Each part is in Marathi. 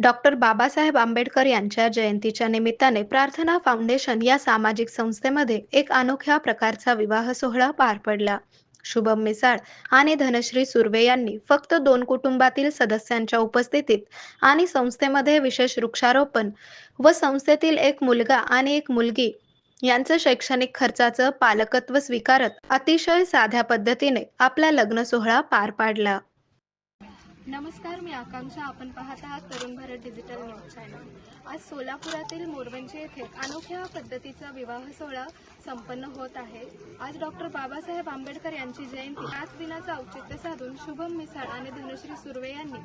डॉक्टर बाबासाहेब आंबेडकर यांच्या जयंतीच्या निमित्ताने प्रार्थना फाउंडेशन या सामाजिक संस्थेमध्ये एक अनोख्या प्रकारचा विवाह सोहळा पार पडला. शुभम मिसाळ आणि धनश्री सुर्वे यांनी फक्त 2 कुटुंबातील सदस्यांच्या उपस्थितीत आणि संस्थेमध्ये विशेष वृक्षारोपण व संस्थेतील एक मुलगा आणि एक मुलगी यांचं शैक्षणिक खर्चाचं पालकत्व स्वीकारत अतिशय साध्या पद्धतीने आपला लग्न सोहळा पार पाडला. नमस्कार, मी आकांक्षा. आपण पाहत आहात Tarun Bharat digital news channel. आज सोलापुरातील मोरवंची येथे अनोख्या पद्धतीचा विवाह सोहळा संपन्न होत आहे. आज डॉक्टर बाबासाहेब आंबेडकर यांची जयंती. याच दिनाचं औचित्य साधून शुभम मिसाळ आणि धनश्री सुर्वे यांनी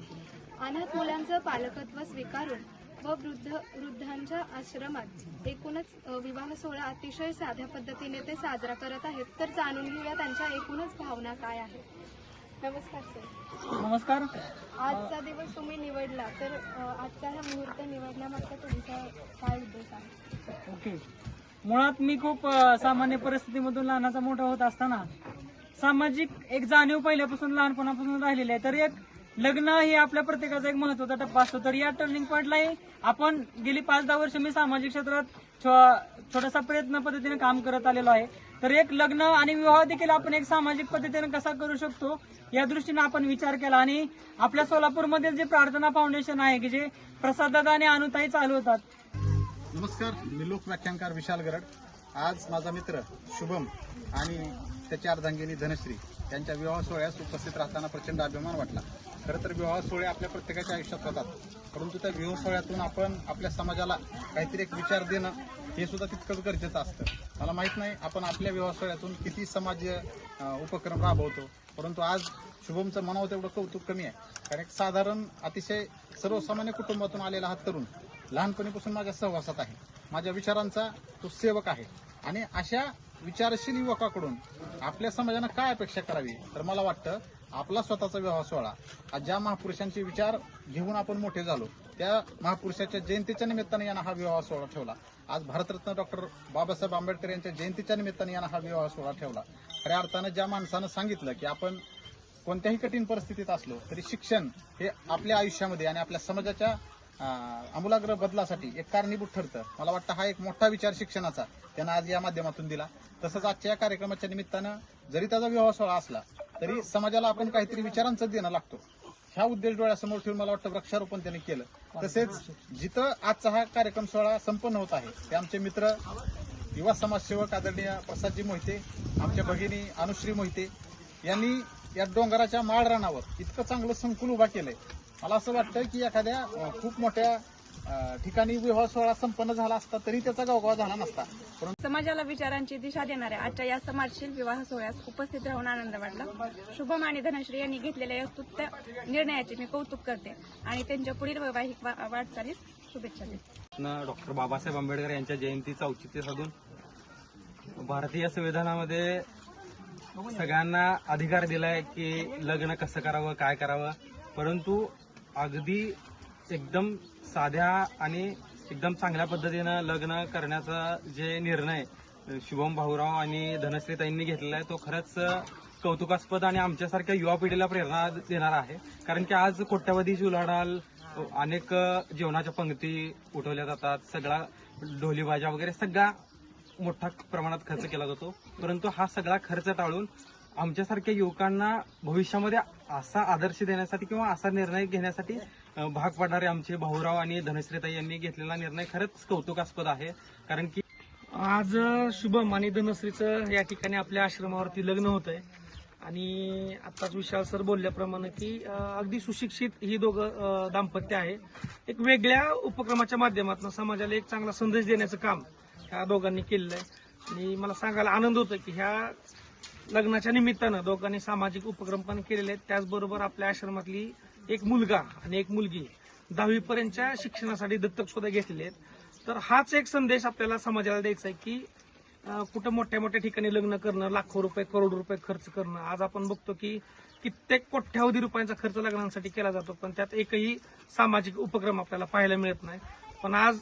अनाथ मुलांचं पालकत्व स्वीकारून व वृद्धांच्या आश्रमात एकूणच विवाह सोहळा अतिशय साध्या पद्धतीने ते साजरा करत आहेत. तर जाणून घेऊया त्यांच्या एकूणच भावना काय आहेत. नमस्कार सर. नमस्कार. आजचा दिवस तुम्ही निवडला, तर आजचा हा मुहूर्त निवडण्यामागचा तुमचा काय उद्देश आहे? ओके. मुळात मी खूप सामान्य परिस्थितीमधून लहानाचा मोठा होत असताना सामाजिक एक जाणीव पहिल्यापासून लहानपणापासून राहिलेली आहे. तर एक लग्न हे आपल्या प्रत्येकाचा एक महत्वाचा टप्पा असतो. तर या टर्निंग पॉईंटलाही आपण गेली 5-10 वर्ष मी सामाजिक क्षेत्रात छोटासा प्रयत्न पद्धतीने काम करत आलेलो आहे. तर एक लग्न आणि विवाह देखील आपण एक सामाजिक पद्धतीने कसा करू शकतो या दृष्टीने आपण विचार केला आणि आपल्या सोलापूरमधील जे प्रार्थना फाउंडेशन आहे की जे प्रसाददादा आणि अनुताई चालवतात. नमस्कार, मी लोक व्याख्यानकार विशाल गरड. आज माझा मित्र शुभम आणि त्याची अर्धांगिनी धनश्री यांच्या विवाह सोहळ्यास उपस्थित राहताना प्रचंड अभिमान वाटला. खरं तर विवाह सोहळे आपल्या प्रत्येकाच्या आयुष्यात होतात, परंतु त्या विवाह सोहळ्यातून आपण आपल्या समाजाला काहीतरी एक विचार देणं हे सुद्धा तितकंच गरजेचं असतं. मला माहित नाही आपण आपल्या विवाह सोहळ्यातून किती समाज उपक्रम राबवतो, परंतु आज शुभमचं म्हणावं तेवढं कौतुक कमी आहे. कारण एक साधारण अतिशय सर्वसामान्य कुटुंबातून आलेला हा तरुण लहानपणीपासून माझ्या सहवासात आहे. माझ्या विचारांचा तो सेवक आहे आणि अशा विचारशील युवकाकडून आपल्या समाजानं काय अपेक्षा करावी, तर मला वाटतं आपला स्वतःचा विवाह सोहळा ज्या महापुरुषांचे विचार घेऊन आपण मोठे झालो त्या महापुरुषाच्या जयंतीच्या निमित्ताने यांना हा विवाह सोहळा ठेवला. आज भारतरत्न डॉक्टर बाबासाहेब आंबेडकर यांच्या जयंतीच्या निमित्ताने यांना हा विवाह सोहळा ठेवला. खऱ्या अर्थानं ज्या माणसानं सांगितलं की आपण कोणत्याही कठीण परिस्थितीत असलो तरी शिक्षण हे आपल्या आयुष्यामध्ये आणि आपल्या समाजाच्या आमूलाग्र बदलासाठी एक कारणीभूत ठरतं, मला वाटतं हा एक मोठा विचार शिक्षणाचा त्यांना आज या माध्यमातून दिला. तसंच आजच्या या कार्यक्रमाच्या निमित्तानं जरी त्याचा विवाह सोहळा असला तरी समाजाला आपण काहीतरी विचारांचं देणं लागतो ह्या उद्देश डोळ्यासमोर ठेवून मला वाटतं वृक्षारोपण त्यांनी केलं. तसेच जिथं आजचा हा कार्यक्रम सोहळा संपन्न होत आहे ते आमचे मित्र युवा समाजसेवक आदरणीय प्रसादजी मोहिते, आमच्या भगिनी अनुश्री मोहिते यांनी या डोंगराच्या माळ रानावर इतकं चांगलं संकुल उभा केलंय. मला असं वाटतं की एखाद्या खूप मोठ्या ठिकाणी विवाह सोहळा संपन्न झाला असता तरी त्याचा गावगाव झाला नसता. समाजाला विचारांची दिशा देणाऱ्या आजच्या या समाजशील विवाह सोहळ्यास उपस्थित राहून आनंद वाटला. शुभम आणि धनश्री यांनी घेतलेल्या या स्तुत्य निर्णयाचे मी कौतुक करते आणि त्यांच्या पुढील वैवाहिक वाटचालीस शुभेच्छा देते. डॉक्टर बाबासाहेब आंबेडकर यांच्या जयंतीचं औचित्य साधून भारतीय संविधानामध्ये सगळ्यांना अधिकार दिलाय की लग्न कसं करावं, काय करावं, परंतु अगदी एकदम साध्या आणि एकदम चांगल्या पद्धतीनं लग्न करण्याचा जे निर्णय शुभम भाऊराव आणि धनश्रीताईंनी घेतलेला आहे तो खरंच कौतुकास्पद आणि आमच्यासारख्या युवा पिढीला प्रेरणा देणारा आहे. कारण की आज कोट्यावधीची उलाढाल, अनेक जेवणाच्या पंक्ती उठवल्या जातात, सगळा ढोली भाज्या वगैरे सगळा मोठ्या प्रमाणात खर्च केला जातो, परंतु हा सगळा खर्च टाळून आमच्यासारख्या युवकांना भविष्यामध्ये असा आदर्श देण्यासाठी किंवा असा निर्णय घेण्यासाठी भाग पाडणारे आमचे भाऊराव आणि धनश्रीताई यांनी घेतलेला निर्णय खरंच कौतुकास्पद आहे. कारण की आज शुभम आणि धनश्रीचं या ठिकाणी आपल्या आश्रमावरती लग्न होत आहे आणि आताच विशाल सर बोलल्याप्रमाणे की अगदी सुशिक्षित ही दोघं दाम्पत्य आहे. एक वेगळ्या उपक्रमाच्या माध्यमातून समाजाला एक चांगला संदेश देण्याचं काम ह्या दोघांनी केलेलं आहे आणि मला सांगायला आनंद होतो की ह्या लग्नाच्या निमित्तानं दोघांनी सामाजिक उपक्रम पण केलेले आहेत. त्याचबरोबर आपल्या आश्रमातली एक मुलगा आणि एक मुलगी 10वी पर्यंतच्या शिक्षणासाठी दत्तक सुद्धा घेतलेले आहेत. तर हाच एक संदेश आपल्याला समाजाला द्यायचा आहे की कुठं मोठ्या मोठ्या ठिकाणी लग्न करणं, लाखो रुपये करोड रुपये खर्च करणं. आज आपण बघतो की कित्येक कोट्यावधी रुपयांचा खर्च लग्नांसाठी केला जातो, पण त्यात एकही सामाजिक उपक्रम आपल्याला पाहायला मिळत नाही. पण आज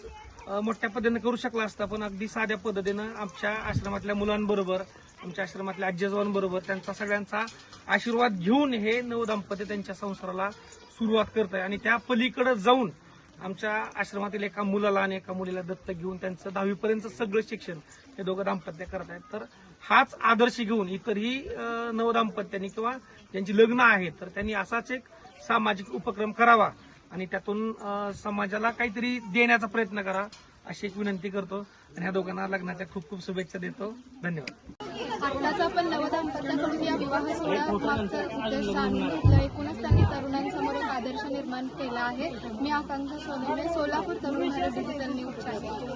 मोठ्या पद्धतीने करू शकला असता, पण अगदी साध्या पद्धतीनं आमच्या आश्रमातल्या मुलांबरोबर, आमच्या आश्रमातल्या आजीआजोबांबरोबर त्यांचा सगळ्यांचा आशीर्वाद घेऊन हे नवदाम्पत्य त्यांच्या संसाराला सुरुवात करत आहे आणि त्या पलीकडे जाऊन आमच्या आश्रमातील एका मुलाला आणि एका मुलीला दत्तक घेऊन त्यांचं 10वी पर्यंत सगळं शिक्षण हे दोघं दाम्पत्य करत आहेत. तर हाच आदर्श घेऊन इतरही नवदाम्पत्यांनी किंवा ज्यांची लग्न आहेत तर त्यांनी असाच एक सामाजिक उपक्रम करावा आणि त्यातून समाजाला काहीतरी देण्याचा प्रयत्न करा अशी एक विनंती करतो आणि ह्या दोघांना लग्नाच्या खूप खूप शुभेच्छा देतो. धन्यवाद. आत्ताच आपण नवदाम्पत्याकडून या विवाह सोहळा मागचा उद्देश जाणून घेतला. एकूणच त्यांनी तरुणांसमोर एक आदर्श निर्माण केला आहे. मी आकांक्षा Sonawane, Solapur Tarun Bharat digital news channel.